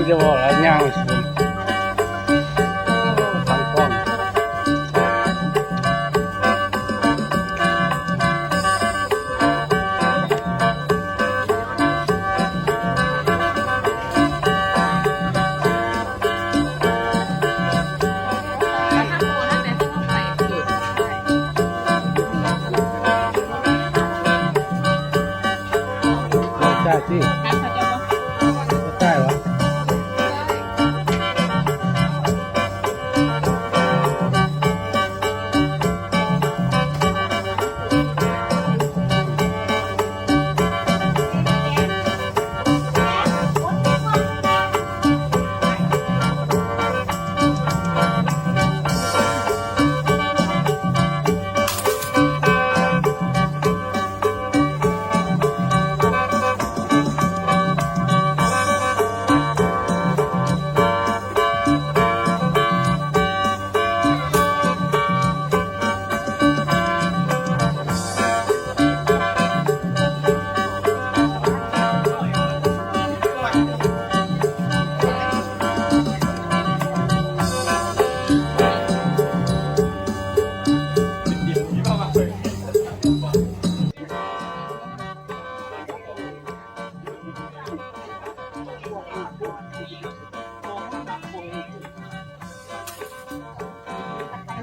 จะบอกแล้วย่างสวนทางกล้องได้ที่ได้เหรอ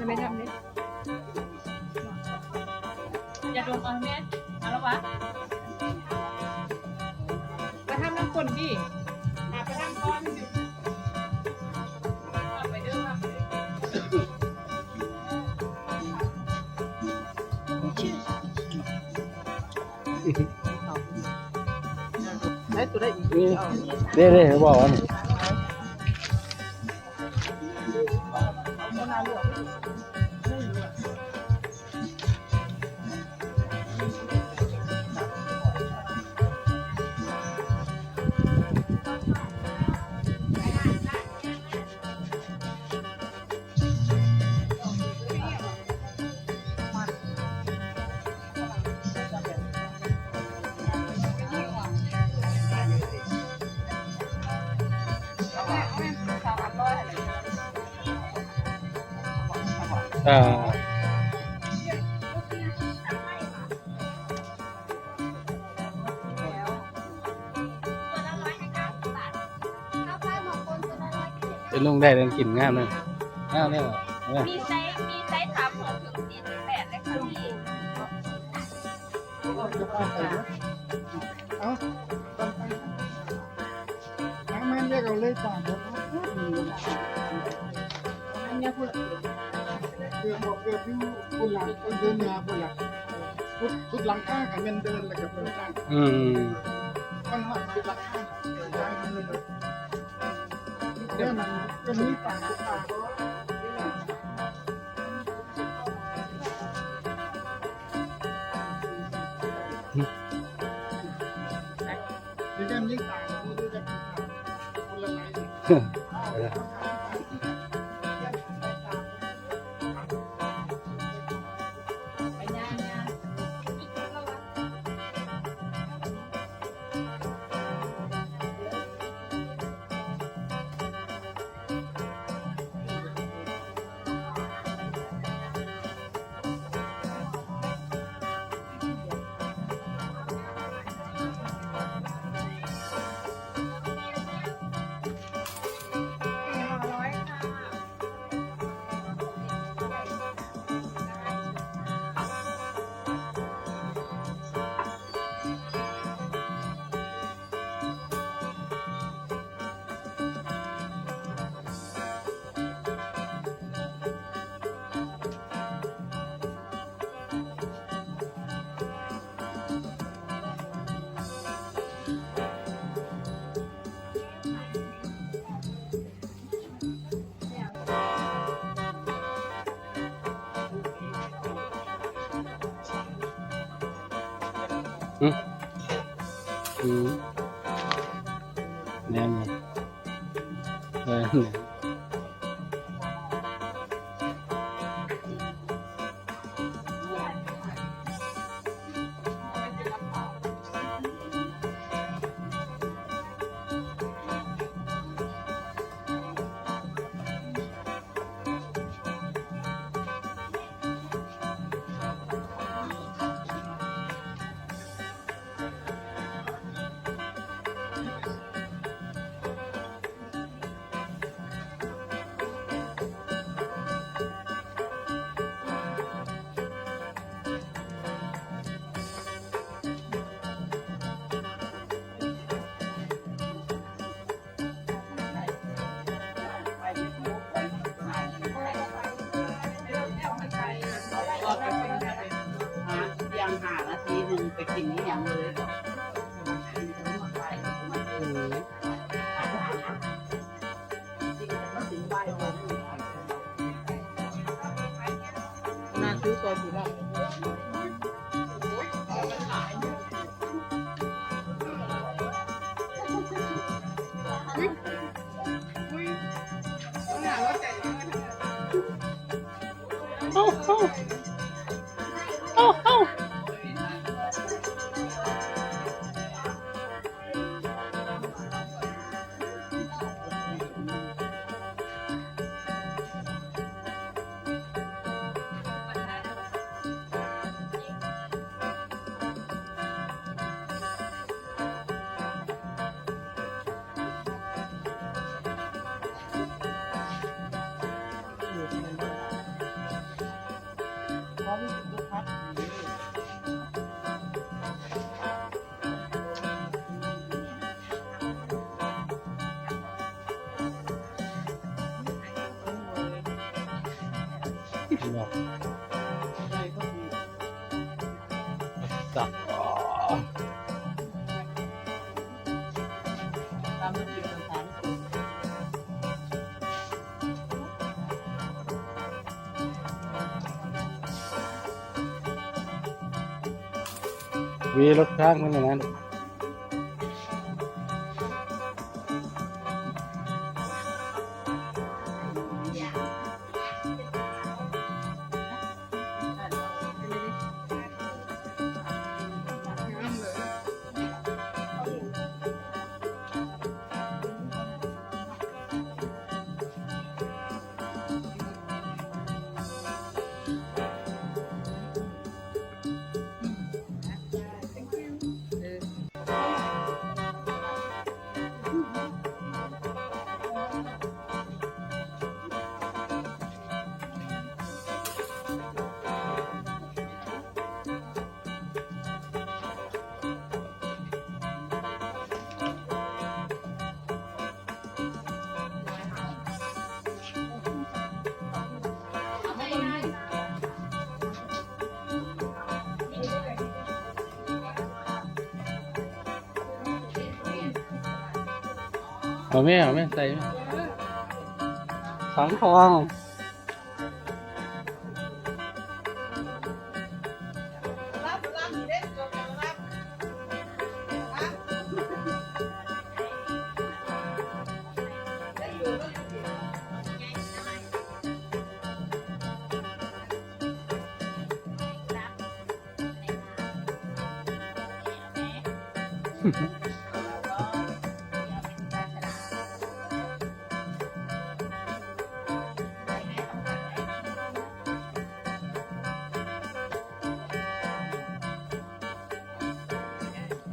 ไม่ทำเลยอย่าดมเอาแม่เอาแล้ววะไปทำน้ำฝนดิไปทำก้อนไปเด้อได้ตัวได้อีกเด้บอกว่าเป็นลุงได้เรื่องกินง่ายเลยง่ายเลยเหรอมีไซส์ถามถึง48เลยค่ะพี่มันเรียกเอาเลยป่านแล้วเนี่ยพูดเกือบอยู่คนหลังคนเดินมาคนหลังชุดหลังข้างกับเงินเดินเลยกับเดินข้างมันหักชุดหลังข้างเดี๋ยวมันก็มีป่านทุกป่านนี่กันยิ่งต่างนี่ด้วยกันคนละไลน์แน่น ซื้อซอยสีดำ เอ้าเอ้าเอ้าเอ้าบอกจับวีรถข้างมันอย่างนั้นเอาไหมใส่ไหมสังทอง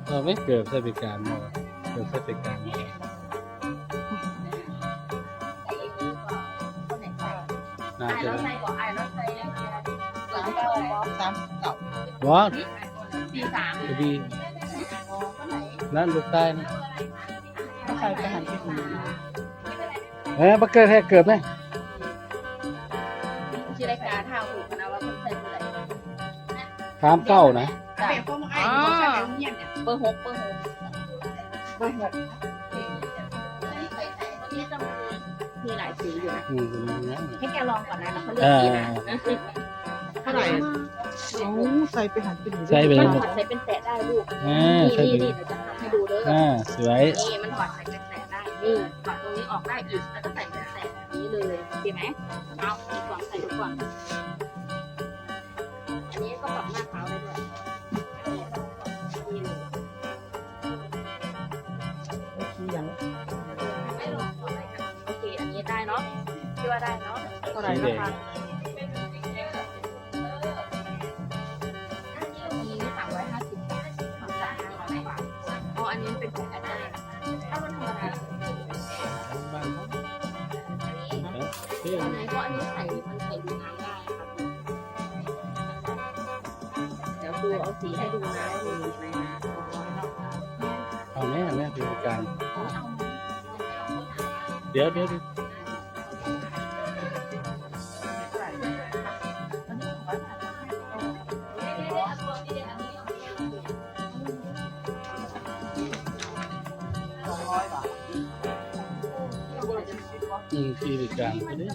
เราไม่เกิดสถิติการมาเกิดสถิติการมาน่าจะ รถไฟบอกไอ้รถไฟเนี่ย 39 วอด 43 จะดีนั่นลูกใต้นะ ใส่ไปหันไปหู บักเกิดให้เกิดไหม ชื่อรายการท่าหูนะว่าคนใส่ผู้ใด ถามเก้านะ เปลี่ยนพวกมึงไอ้ที่บอกใส่ไปเงียบเนี่ย เบอร์6เบอร์6 เบอร์ มีหลายสีอยู่นะ นะ ให้แกลองก่อนนะแล้วเขาเลือกสีนะ 6เท่าไหร่เอาใส่ไปหันไปหู ใส่ไป มั เลยนถอดใส่เป็นแตะได้ลูก ใส่ นี่ ไป นี่เดี๋ยวจะทำให้ดูเด้อ สวย นี่มันถอดใส่เป็นแตะได้ นี่ถอดตรงนี้ออกได้อีก แล้วก็ใส่เป็นแตะแบบนี้เลยโอเคไหมเอาอีกก่อนใส่ดูก่อน อันนี้ก็ปรับหน้าเท้าได้ด้วยนี่เลย ขี้ยัง ไม่ลงก่อนเลยค่ะโอเค อันนี้ได้เนาะคิดว่าได้เนาะ เท่าไหร่ราคา อันนี้350 บาททำจาก500 บาทอ๋ออันนี้เป็นของอาจารย์ถ้ามันธรรมดาอันนี้อันไหนก็อันนี้ใส่มันใส่ดูน้ำได้ครับเดี๋ยวดูเอาสีให้ดูนะดูไหมนะ เอาแม่สถิติการเดี๋ยวสถิติการไปเลย